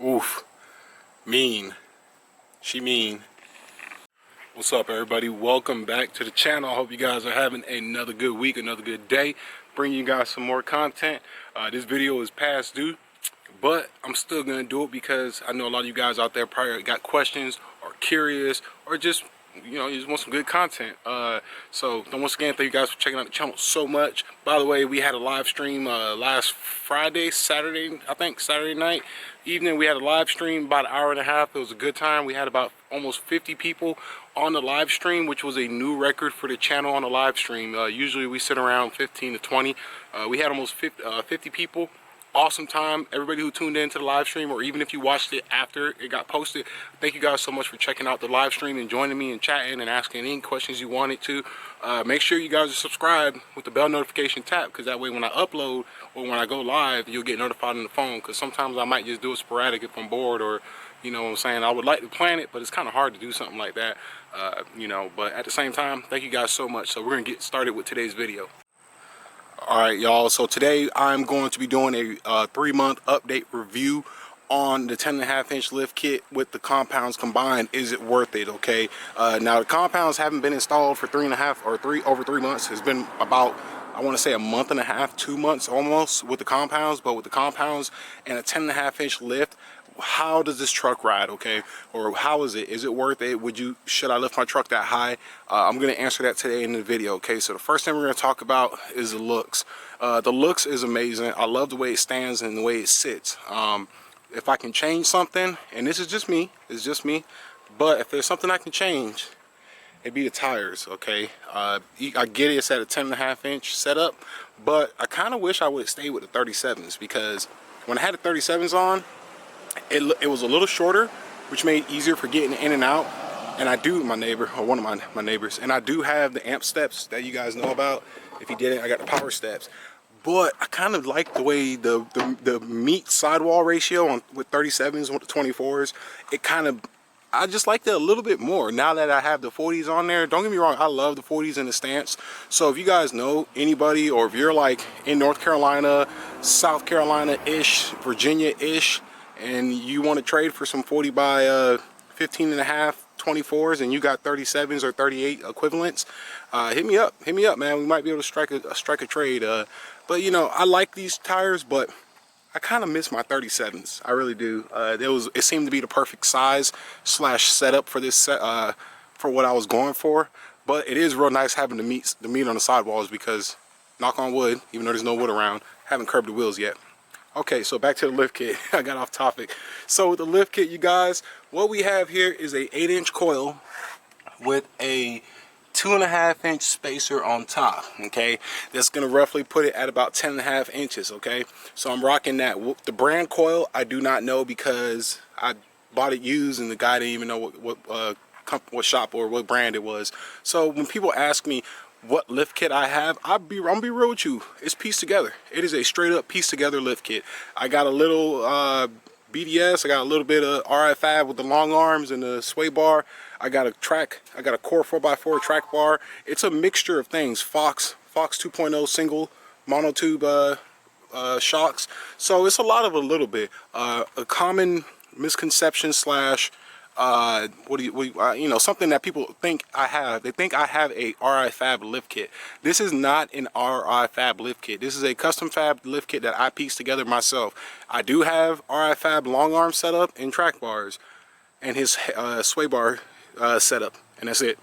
Oof. Mean. She mean. What's up, everybody? Welcome back to the channel. I hope you guys are having another good week, another good day. Bringing you guys some more content. This video is past due, but I'm still gonna do it because I know a lot of you guys out there probably got questions or curious or just, you know, you just want some good content. So once again, thank you guys for checking out the channel so much. By the way, we had a live stream last Friday, Saturday night evening. We had a live stream about an hour and a half. It was a good time. We had about almost 50 people on the live stream, which was a new record for the channel on the live stream. Usually we sit around 15 to 20. We had almost 50 people. Awesome time. Everybody who tuned into the live stream, or even if you watched it after it got posted, thank you guys so much for checking out the live stream and joining me and chatting and asking any questions you wanted to. Make sure you guys are subscribed with the bell notification tap, because that way when I upload or when I go live, you'll get notified on the phone, because sometimes I might just do it sporadic if I'm bored, or you know what I'm saying, I would like to plan it, but it's kind of hard to do something like that, you know. But at the same time, thank you guys so much. So we're gonna get started with today's video. Alright, y'all, so today I'm going to be doing a 3-month update review on the 10.5-inch lift kit with the compounds combined. Is it worth it? Okay, now the compounds haven't been installed for over 3 months. It's been about, I want to say, a month and a half, 2 months almost with the compounds. But with the compounds and a 10.5-inch lift, how does this truck ride? Okay, or how is it? Is it worth it? Should I lift my truck that high? I'm going to answer that today in the video. Okay, so the first thing we're going to talk about is the looks. The looks is amazing. I love the way it stands and the way it sits. If I can change something, and this is just me, it's just me, but if there's something I can change, it'd be the tires. Okay, I get it, it's at a 10.5-inch setup, but I kind of wish I would stay with the 37s, because when I had the 37s on, it was a little shorter, which made it easier for getting in and out. And I do, my neighbor, or one of my neighbors, and I do have the amp steps that you guys know about. If you didn't, I got the power steps. But I kind of like the way the meat sidewall ratio with 37s with the 24s. I just like that a little bit more now that I have the 40s on there. Don't get me wrong, I love the 40s in the stance. So if you guys know anybody, or if you're like in North Carolina, South Carolina-ish, Virginia-ish, and you want to trade for some 40 by 15 and a half 24s, and you got 37s or 38 equivalents, hit me up, man. We might be able to strike a trade. But you know, I like these tires, but I kind of miss my 37s. I really do. It seemed to be the perfect size / setup for this for what I was going for. But it is real nice having the meat on the sidewalls, because, knock on wood, even though there's no wood around, haven't curbed the wheels yet. Okay, so back to the lift kit. I got off topic. So with the lift kit, you guys, what we have here is a 8-inch coil with a 2.5-inch spacer on top. Okay, that's gonna roughly put it at about 10.5 inches. Okay, so I'm rocking that. The brand coil I do not know, because I bought it used and the guy didn't even know what shop or what brand it was. So when people ask me what lift kit I have, I'm gonna be real with you, it's pieced together. It is a straight up pieced together lift kit. I got a little BDS, I got a little bit of Rf5 with the long arms and the sway bar. I got a core 4x4 track bar. It's a mixture of things. Fox 2.0 single monotube shocks. So it's a lot of a little bit. A common misconception / you know, something that people think I have. They think I have a Rf5 lift kit. This is not an Rf5 lift kit. This is a custom fab lift kit that I pieced together myself. I do have Rf5 long arm setup and track bars, and his sway bar setup, and that's it.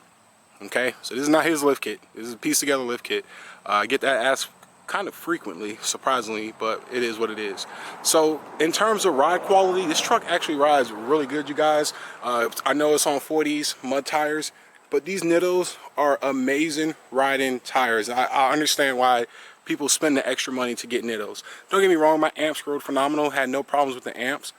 Okay, so this is not his lift kit. This is a pieced together lift kit. I get that asked kind of frequently, surprisingly, but it is what it is. So in terms of ride quality, this truck actually rides really good, you guys. I know it's on 40s mud tires, but these Nittos are amazing riding tires. I understand why people spend the extra money to get Nittos. Don't get me wrong, my amps rode phenomenal, had no problems with the amps.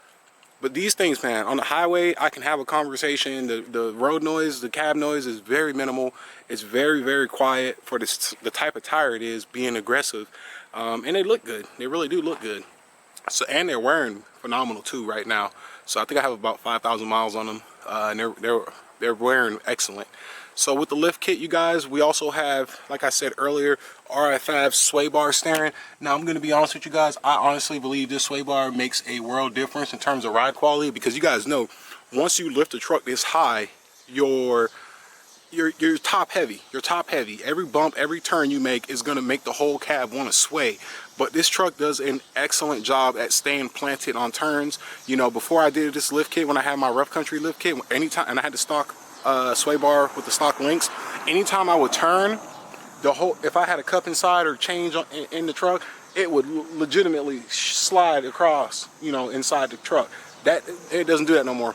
But these things, man, on the highway, I can have a conversation. The road noise, the cab noise is very minimal. It's very, very quiet for the type of tire it is, being aggressive. And they look good. They really do look good. So, and they're wearing phenomenal too right now. So I think I have about 5,000 miles on them. And they're they're wearing excellent. So with the lift kit, you guys, we also have, like I said earlier, Rf5 Sway Bar Steering. Now, I'm going to be honest with you guys. I honestly believe this sway bar makes a world difference in terms of ride quality, because you guys know, once you lift a truck this high, you're top heavy. You're top heavy. Every bump, every turn you make is going to make the whole cab want to sway. But this truck does an excellent job at staying planted on turns. You know, before I did this lift kit, when I had my rough country lift kit, anytime, and I had the stock sway bar with the stock links, anytime I would turn, if I had a cup inside or change in the truck, it would legitimately slide across, you know, inside the truck. It doesn't do that no more.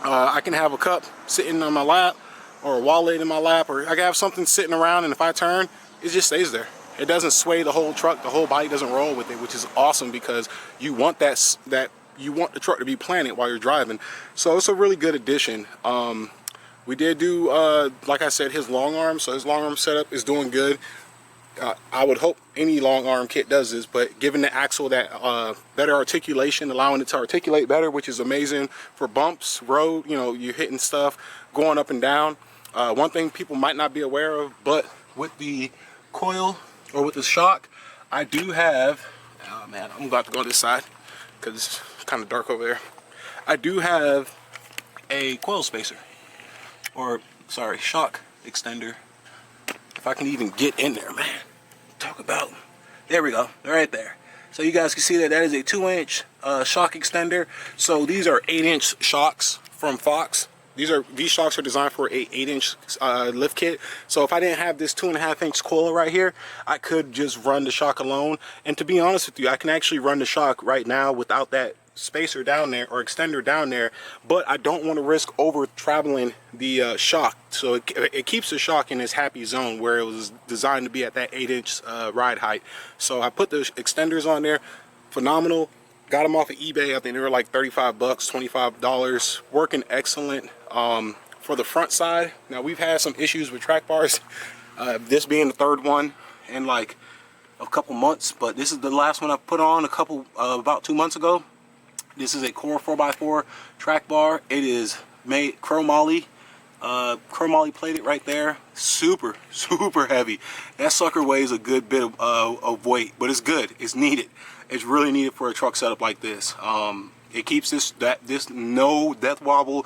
I can have a cup sitting on my lap, or a wallet in my lap, or I can have something sitting around, and if I turn, it just stays there. It doesn't sway the whole truck. The whole body doesn't roll with it, which is awesome, because you want you want the truck to be planted while you're driving. So it's a really good addition. We did do, like I said, his long arm. So his long arm setup is doing good. I would hope any long arm kit does this, but giving the axle that better articulation, allowing it to articulate better, which is amazing for bumps, road, you know, you're hitting stuff, going up and down. One thing people might not be aware of, but with the coil or with the shock, I do have, oh man, I'm about to go this side because it's kind of dark over there. I do have a coil spacer, or sorry, shock extender. If I can even get in there, man. Talk about, there we go, right there. So you guys can see that is a 2-inch shock extender. So these are 8-inch shocks from Fox. These shocks are designed for a 8-inch lift kit. So if I didn't have this 2.5-inch coil right here, I could just run the shock alone. And to be honest with you, I can actually run the shock right now without that spacer down there or extender down there, but I don't want to risk over traveling the shock. So it keeps the shock in its happy zone where it was designed to be at that 8-inch ride height. So I put the extenders on there. Phenomenal. Got them off of eBay. I think they were like 35 bucks, $25. Working excellent. For the front side, now we've had some issues with track bars, this being the third one in like a couple months, but this is the last one I put on about 2 months ago. This is a Core 4x4 track bar. It is made chromoly plated right there. Super heavy. That sucker weighs a good bit of weight, but it's good. It's needed. It's really needed for a truck setup like this. It keeps this no death wobble.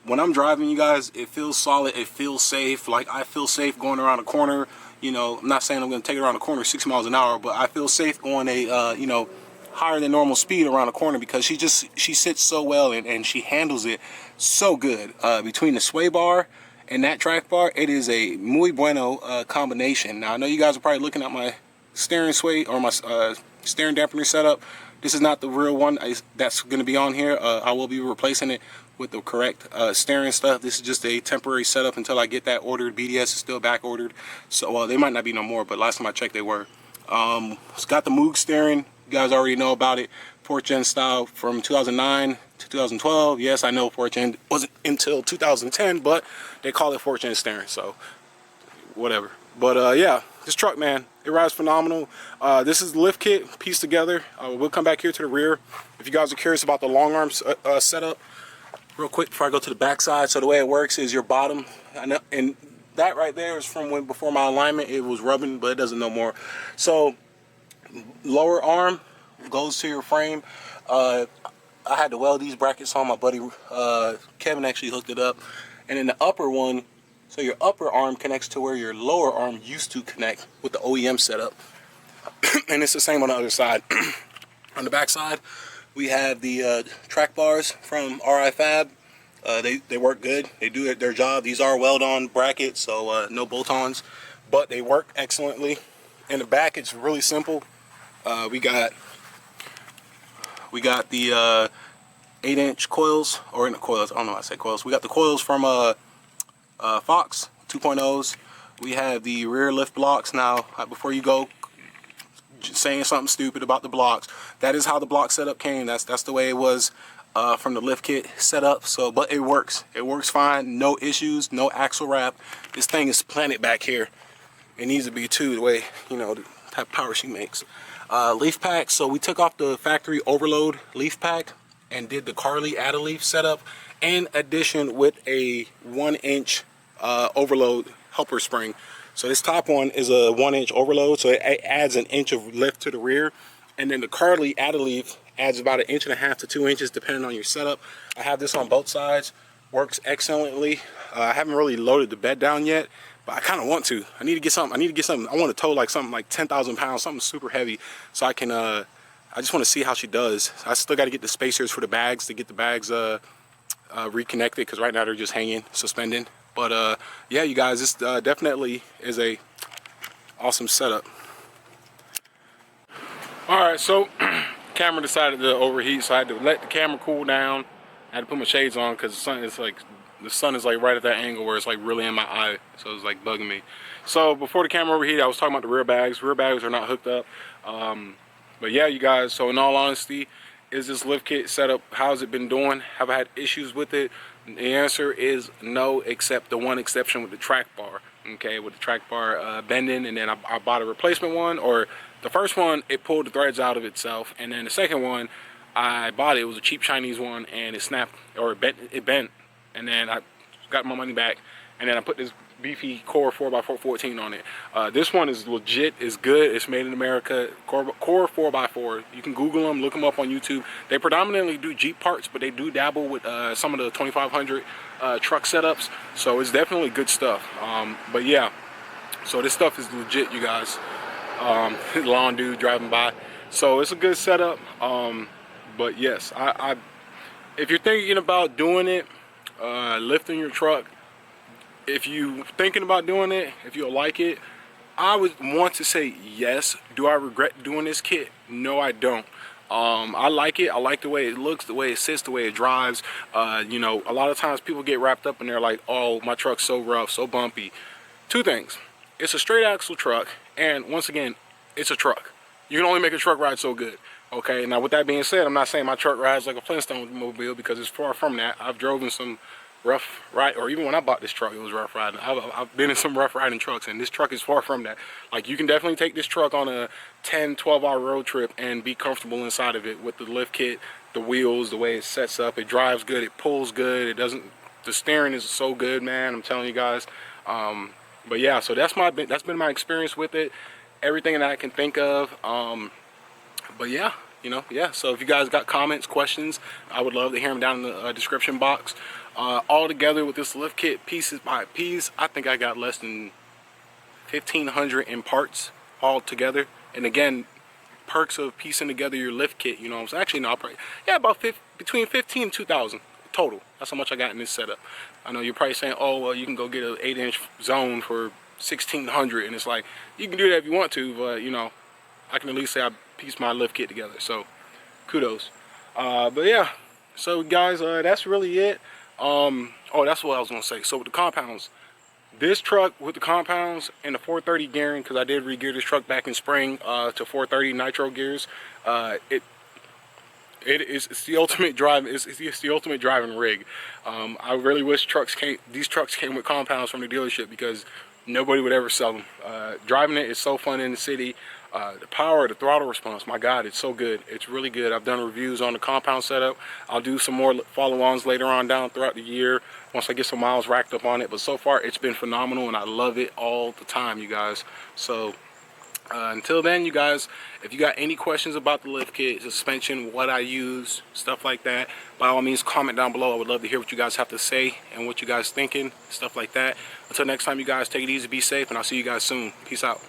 When I'm driving, you guys, it feels solid. It feels safe. Like, I feel safe going around a corner. You know, I'm not saying I'm going to take it around a corner 60 miles an hour, but I feel safe going a you know, higher than normal speed around a corner, because she sits so well and she handles it so good. Between the sway bar and that track bar, it is a muy bueno combination. Now I know you guys are probably looking at my steering sway or my steering dampener setup. This is not the real one that's going to be on here. I will be replacing it with the correct steering stuff. This is just a temporary setup until I get that ordered. BDS is still back ordered, so they might not be no more, but last time I checked they were. It's got the Moog steering. You guys already know about it. 4th gen style from 2009 to 2012. Yes, I know 4th gen wasn't until 2010, but they call it 4th gen steering, so whatever. But yeah, this truck, man, it rides phenomenal. This is the lift kit pieced together. We'll come back here to the rear. If you guys are curious about the long arm setup, real quick before I go to the back side. So the way it works is your bottom, and that right there is from when before my alignment it was rubbing, but it doesn't no more. So lower arm goes to your frame. I had to weld these brackets on. My buddy Kevin actually hooked it up. And then the upper one, so your upper arm connects to where your lower arm used to connect with the OEM setup. And it's the same on the other side. On the back side, we have the track bars from Rf5. They work good. They do their job. These are weld-on brackets, so no bolt-ons, but they work excellently. In the back, it's really simple. We got the 8-inch coils, or in the coils, I don't know why I say coils. We got the coils from Fox 2.0s. We have the rear lift blocks. Now, before you go saying something stupid about the blocks, that is how the block setup came. That's the way it was from the lift kit setup. So, but it works. It works fine. No issues. No axle wrap. This thing is planted back here. It needs to be too, the way, you know, the type of power she makes. Leaf pack. So we took off the factory overload leaf pack. and did the Carly Adderleaf setup, in addition with a 1-inch overload helper spring. So this top one is a 1-inch overload, so it adds an inch of lift to the rear, and then the Carly Adderleaf adds about 1.5 inches to 2 inches depending on your setup. I have this on both sides, works excellently. I haven't really loaded the bed down yet, but I kind of want to. I need to get something. I want to tow like something like 10,000 pounds, something super heavy, so I can. I just want to see how she does. I still got to get the spacers for the bags to get the bags reconnected, because right now they're just hanging, suspending. But yeah, you guys, this definitely is a awesome setup. All right, so camera decided to overheat, so I had to let the camera cool down. I had to put my shades on because the sun is like right at that angle where it's like really in my eye, so it's like bugging me. So before the camera overheated, I was talking about the rear bags. Rear bags are not hooked up. But yeah, you guys, so in all honesty, is this lift kit setup, how's it been doing? Have I had issues with it? The answer is no, except the one exception with the track bar. Okay, with the track bar bending, and then I bought a replacement one. Or the first one, it pulled the threads out of itself, and then the second one, I bought it. It was a cheap Chinese one, and it snapped, or it bent, and then I got my money back, and then I put this beefy Core 4x4 on it. This one is legit, it's good, it's made in America. Core 4x4. You can Google them, look them up on YouTube. They predominantly do Jeep parts, but they do dabble with some of the 2500 truck setups, so it's definitely good stuff. But yeah, so this stuff is legit, you guys. Lawn dude driving by, so it's a good setup. But yes, if you're thinking about doing it, lifting your truck, if you're thinking about doing it, if you'll like it, I would want to say yes. Do I regret doing this kit? No, I don't. I like it. I like the way it looks, the way it sits, the way it drives. You know, a lot of times people get wrapped up and they're like, oh, my truck's so rough, so bumpy. Two things. It's a straight axle truck, and once again, it's a truck. You can only make a truck ride so good. Okay, now with that being said, I'm not saying my truck rides like a Flintstone mobile, because it's far from that. I've driven some rough ride, or even when I bought this truck, it was rough riding. I've been in some rough riding trucks, and this truck is far from that. Like, you can definitely take this truck on a 10-12 hour road trip and be comfortable inside of it with the lift kit, the wheels, the way it sets up. It drives good, it pulls good, it doesn't, the steering is so good, man, I'm telling you guys. But yeah, so that's been my experience with it, everything that I can think of. But yeah, you know, yeah, so if you guys got comments, questions, I would love to hear them down in the description box. All together with this lift kit, pieces by piece, I think I got less than 1,500 in parts all together. And again, perks of piecing together your lift kit, you know, it's actually not, yeah, about between 15 and 2,000 total. That's how much I got in this setup. I know you're probably saying, oh, well, you can go get an 8-inch zone for 1,600, and it's like, you can do that if you want to, but you know, I can at least say I pieced my lift kit together, so kudos. But yeah, so guys, that's really it. Oh, that's what I was gonna say. So with the compounds, this truck with the compounds and the 430 gearing, because I did re-gear this truck back in spring to 430 nitro gears, it's the ultimate drive. It's the ultimate driving rig. I really wish these trucks came with compounds from the dealership, because nobody would ever sell them. Driving it is so fun in the city. The power, the throttle response, my God, it's so good. It's really good. I've done reviews on the compound setup. I'll do some more follow-ons later on down throughout the year once I get some miles racked up on it. But so far, it's been phenomenal, and I love it all the time, you guys. So until then, you guys, if you got any questions about the lift kit, suspension, what I use, stuff like that, by all means, comment down below. I would love to hear what you guys have to say and what you guys thinking, stuff like that. Until next time, you guys, take it easy, be safe, and I'll see you guys soon. Peace out.